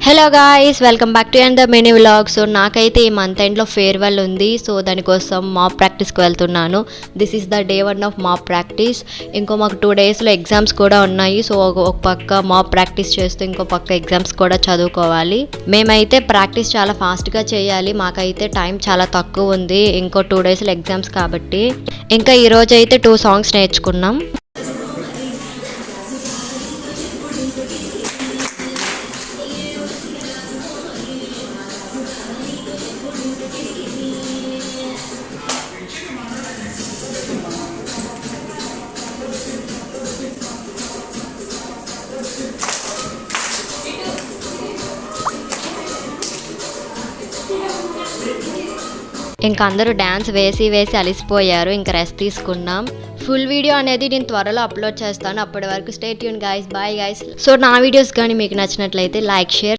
Hello guys, welcome back to and the mini vlog. So నాకైతే ఈ month ఎండ్లో farewell ఉంది. సో దానికోసం మాప్ ప్రాక్టీస్కి వెళ్తున్నాను. This is the day 1 of map practice. ఇంకో మాకు 2 డేస్లో ఎగ్జామ్స్ కూడా ఉన్నాయి. సో ఒక పక్క మాప్ ప్రాక్టీస్ చేస్తూ ఇంకో పక్క ఎగ్జామ్స్ కూడా చదువుకోవాలి. మేమైతే ప్రాక్టీస్ చాలా ఫాస్ట్గా చేయాలి. మాకైతే టైం చాలా తక్కువ ఉంది. ఇంకో 2 డేస్లో ఎగ్జామ్స్ కాబట్టి ఇంకా ఈరోజు అయితే 2 సాంగ్స్ నేర్చుకున్నాం. ఇంకా అందరూ డ్యాన్స్ వేసి అలిసిపోయారు. ఇంకా రెస్ట్ తీసుకున్నాం. ఫుల్ వీడియో అనేది నేను త్వరలో అప్లోడ్ చేస్తాను. అప్పటి వరకు stay tune guys. Bye guys. So నా వీడియోస్ కానీ మీకు నచ్చినట్లయితే లైక్, షేర్